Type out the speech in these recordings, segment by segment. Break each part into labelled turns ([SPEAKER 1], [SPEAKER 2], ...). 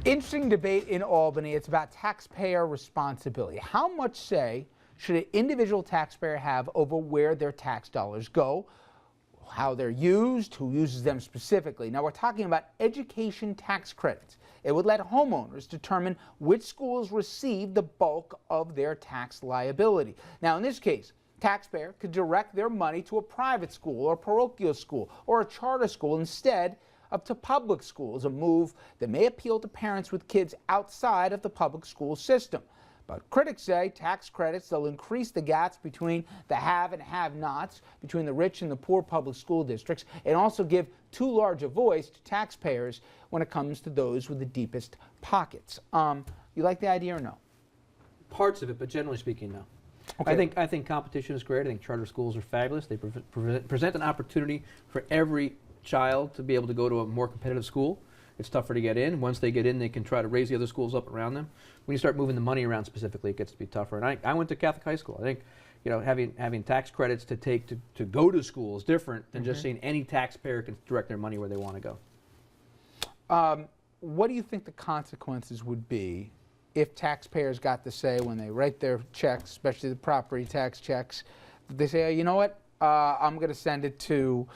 [SPEAKER 1] Interesting debate in Albany. It's about taxpayer responsibility. How much say should an individual taxpayer have over where their tax dollars go, how they're used, who uses them specifically? Now, we're talking about education tax credits. It would let homeowners determine which schools receive the bulk of their tax liability. Now, in this case, taxpayer could direct their money to a private school or parochial school or a charter school instead of to public schools, a move that may appeal to parents with kids outside of the public school system. But critics say tax credits, they'll increase the gaps between the have and have-nots, between the rich and the poor public school districts, and also give too large a voice to taxpayers when it comes to those with the deepest pockets. You like the idea or no?
[SPEAKER 2] Parts of it, but generally speaking, no. Okay. I think competition is great. I think charter schools are fabulous. They present an opportunity for every child to be able to go to a more competitive school. It's tougher to get in. Once they get in, they can try to raise the other schools up around them. When you start moving the money around specifically, it gets to be tougher. And I went to Catholic high school. I think, you know, having tax credits to take to go to school is different than just saying any taxpayer can direct their money where they want to
[SPEAKER 1] go. What do you think the consequences would be if taxpayers got to say when they write their checks, especially the property tax checks, they say, oh, you know what, I'm going to send it to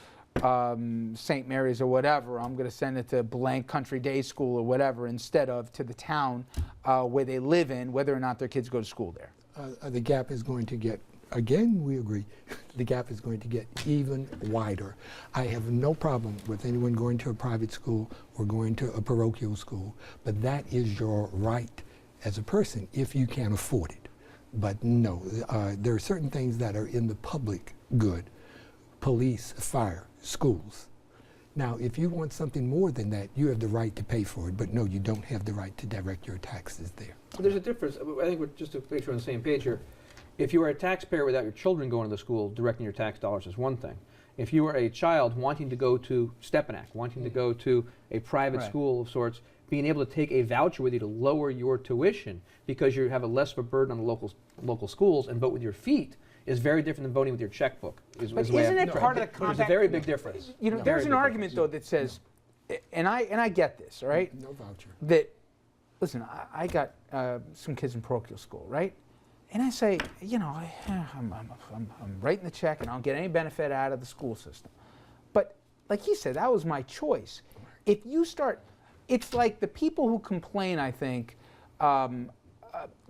[SPEAKER 1] St. Mary's or whatever, I'm going to send it to blank country day school or whatever instead of to the town where they live in, whether or not their kids go to school there?
[SPEAKER 3] The gap is going to get, again, we agree, the gap is going to get even wider. I have no problem with anyone going to a private school or going to a parochial school, but that is your right as a person if you can afford it. But no, there are certain things that are in the public good. Police, fire, schools. Now, if you want something more than that, you have the right to pay for it, but no, you don't have the right to direct your taxes there.
[SPEAKER 2] Well, there's a difference. I think we're just to make sure we're on the same page here. If you are a taxpayer without your children going to the school, directing your tax dollars is one thing. If you are a child wanting to go to Stepanak, wanting to go to a private school of sorts, being able to take a voucher with you to lower your tuition because you have a less of a burden on the local schools and vote with your feet is very different than voting with your checkbook.
[SPEAKER 1] But isn't it part of the compact?
[SPEAKER 2] There's a very big difference.
[SPEAKER 1] You know, there's an argument though that says, and I get this, all right?
[SPEAKER 3] No voucher.
[SPEAKER 1] That, listen, I got some kids in parochial school, right? And I say, you know, I'm writing the check and I don't get any benefit out of the school system. But like he said, that was my choice. If you start, it's like the people who complain, I think,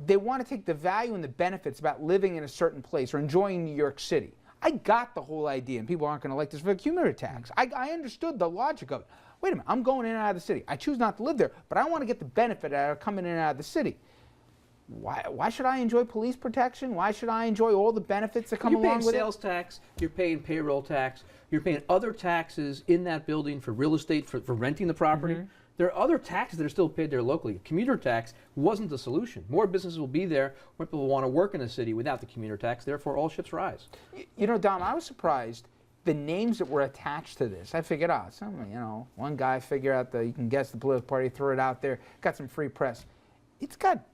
[SPEAKER 1] they want to take the value and the benefits about living in a certain place or enjoying New York City. I got the whole idea, and people aren't going to like this for the cumulative tax. I understood the logic of it. Wait a minute, I'm going in and out of the city. I choose not to live there, but I want to get the benefit out of coming in and out of the city. Why should I enjoy police protection? Why should I enjoy all the benefits that come along with it?
[SPEAKER 2] You're paying sales tax, you're paying payroll tax, you're paying other taxes in that building for real estate, for renting the property. There are other taxes that are still paid there locally. Commuter tax wasn't the solution. More businesses will be there, more people will want to work in the city without the commuter tax, therefore all ships rise.
[SPEAKER 1] You know, Dom, I was surprised the names that were attached to this. I figured out, you know, one guy figure out you can guess the political party, throw it out there, got some free press. It's got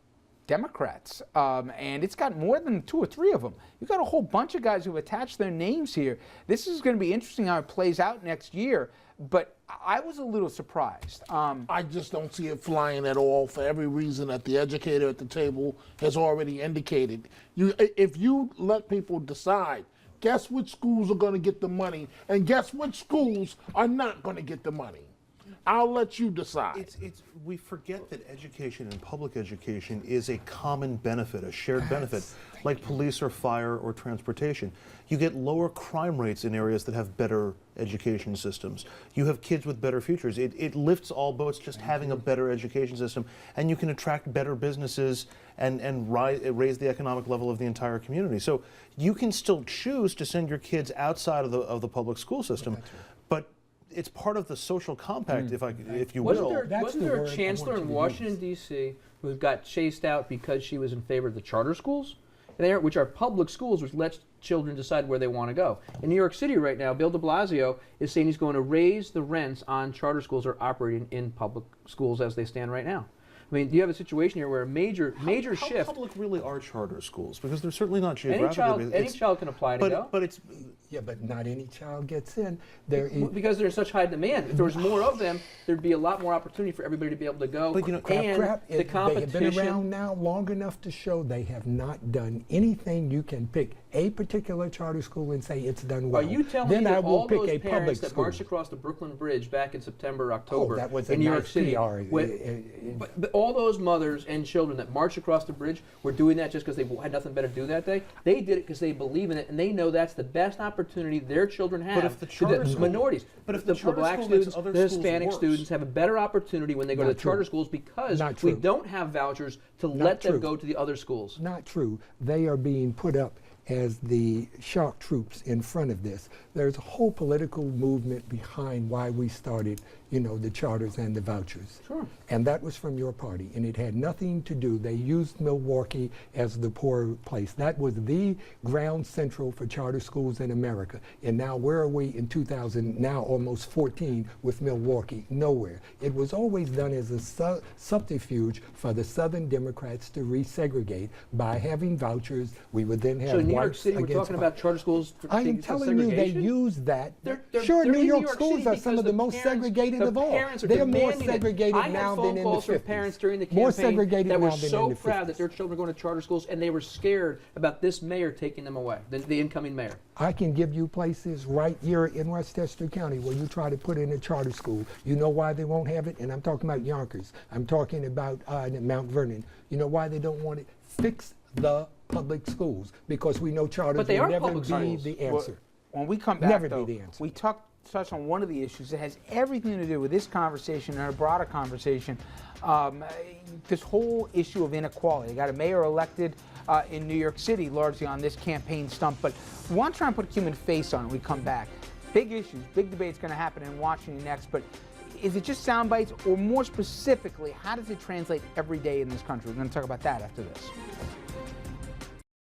[SPEAKER 1] Democrats, and it's got more than 2 or 3 of them. You've got a whole bunch of guys who've attached their names here. This is going to be interesting how it plays out next year, but I was a little surprised.
[SPEAKER 4] I just don't see it flying at all for every reason that the educator at the table has already indicated. If you let people decide, guess which schools are going to get the money, and guess which schools are not going to get the money. I'll let you decide.
[SPEAKER 5] We forget that education and public education is a common benefit, a shared benefit, like police or fire or transportation. You get lower crime rates in areas that have better education systems. You have kids with better futures. It lifts all boats just having a better education system, and you can attract better businesses and raise the economic level of the entire community. So you can still choose to send your kids outside of the public school system, but it's part of the social compact, if you will.
[SPEAKER 2] Wasn't there a chancellor in Washington, D.C. who got chased out because she was in favor of the charter schools, which are public schools, which lets children decide where they want to go. In New York City right now, Bill de Blasio is saying he's going to raise the rents on charter schools that are operating in public schools as they stand right now. I mean, you have a situation here where a major shift.
[SPEAKER 5] How public really are charter schools? Because they're certainly not geographically.
[SPEAKER 2] Any child can apply to go.
[SPEAKER 5] But it's
[SPEAKER 3] Yeah, but not any child gets in. There is,
[SPEAKER 2] Because there's such high demand. If there was more of them, there'd be a lot more opportunity for everybody to be able to go.
[SPEAKER 5] But, you know,
[SPEAKER 2] and the
[SPEAKER 3] they have
[SPEAKER 2] competition.
[SPEAKER 3] been around now long enough to show they have not done anything. You can pick a particular charter school and say it's done well.
[SPEAKER 2] Are you telling
[SPEAKER 3] then
[SPEAKER 2] me
[SPEAKER 3] I
[SPEAKER 2] that
[SPEAKER 3] will
[SPEAKER 2] all
[SPEAKER 3] pick
[SPEAKER 2] those
[SPEAKER 3] a public
[SPEAKER 2] parents that
[SPEAKER 3] school.
[SPEAKER 2] marched across the Brooklyn Bridge back in September, October
[SPEAKER 3] that was
[SPEAKER 2] in
[SPEAKER 3] a
[SPEAKER 2] New York
[SPEAKER 3] nice
[SPEAKER 2] City,
[SPEAKER 3] PR.
[SPEAKER 2] but all those mothers and children that marched across the bridge were doing that just because they had nothing better to do that day? They did it because they believe in it, and they know that's the best opportunity their children have.
[SPEAKER 5] if the
[SPEAKER 2] to
[SPEAKER 5] charter
[SPEAKER 2] the
[SPEAKER 5] school-
[SPEAKER 2] minorities,
[SPEAKER 5] but if the charter
[SPEAKER 2] black
[SPEAKER 5] school makes
[SPEAKER 2] students,
[SPEAKER 5] other
[SPEAKER 2] the
[SPEAKER 5] schools
[SPEAKER 2] Hispanic
[SPEAKER 5] worse.
[SPEAKER 2] students have a better opportunity when they go to
[SPEAKER 3] Not
[SPEAKER 2] the charter
[SPEAKER 3] true.
[SPEAKER 2] schools because
[SPEAKER 3] Not
[SPEAKER 2] we
[SPEAKER 3] true.
[SPEAKER 2] don't have vouchers to
[SPEAKER 3] Not
[SPEAKER 2] let them
[SPEAKER 3] true.
[SPEAKER 2] go to the other schools.
[SPEAKER 3] Not true. They are being put up as the shock troops in front of this. There's a whole political movement behind why we started, the charters and the vouchers.
[SPEAKER 2] Sure.
[SPEAKER 3] And that was from your party, and it had nothing to do. They used Milwaukee as the poor place. That was the ground central for charter schools in America. And now where are we in 2000, now almost 14, with Milwaukee? Nowhere. It was always done as a subterfuge for the Southern Democrats to resegregate by having vouchers. We would then have
[SPEAKER 2] So in New York
[SPEAKER 3] whites
[SPEAKER 2] City, we're
[SPEAKER 3] against
[SPEAKER 2] talking
[SPEAKER 3] whites.
[SPEAKER 2] about charter schools for
[SPEAKER 3] I am telling you, they
[SPEAKER 2] segregation?
[SPEAKER 3] use that.
[SPEAKER 2] They're
[SPEAKER 3] Sure,
[SPEAKER 2] in
[SPEAKER 3] New York
[SPEAKER 2] City
[SPEAKER 3] schools are some
[SPEAKER 2] because
[SPEAKER 3] of the most
[SPEAKER 2] parents-
[SPEAKER 3] segregated
[SPEAKER 2] the
[SPEAKER 3] of all.
[SPEAKER 2] parents are
[SPEAKER 3] They're more
[SPEAKER 2] demanding it.
[SPEAKER 3] segregated
[SPEAKER 2] I
[SPEAKER 3] now
[SPEAKER 2] had
[SPEAKER 3] than
[SPEAKER 2] phone
[SPEAKER 3] in the
[SPEAKER 2] calls
[SPEAKER 3] 50s.
[SPEAKER 2] from parents during the
[SPEAKER 3] More
[SPEAKER 2] campaign
[SPEAKER 3] segregated
[SPEAKER 2] that were
[SPEAKER 3] now than
[SPEAKER 2] so
[SPEAKER 3] in the
[SPEAKER 2] proud
[SPEAKER 3] 50s.
[SPEAKER 2] that their children were going to charter schools, and they were scared about this mayor taking them away, the incoming mayor.
[SPEAKER 3] I can give you places right here in Westchester County where you try to put in a charter school. You know why they won't have it? And I'm talking about Yonkers. I'm talking about Mount Vernon. You know why they don't want it? Fix the public schools, because we know charters
[SPEAKER 2] But they
[SPEAKER 3] will
[SPEAKER 2] are
[SPEAKER 3] never
[SPEAKER 2] public
[SPEAKER 3] be
[SPEAKER 2] schools.
[SPEAKER 3] the
[SPEAKER 1] Well,
[SPEAKER 3] answer.
[SPEAKER 1] when we come back,
[SPEAKER 3] Never be
[SPEAKER 1] though,
[SPEAKER 3] the answer.
[SPEAKER 1] we touch on one of the issues that has everything to do with this conversation and a broader conversation. This whole issue of inequality. Got a mayor elected in New York City largely on this campaign stump, but we want to try and put a human face on it when we come back. Big issues, big debates going to happen in Washington next, but is it just sound bites, or more specifically, how does it translate every day in this country? We're going to talk about that after this.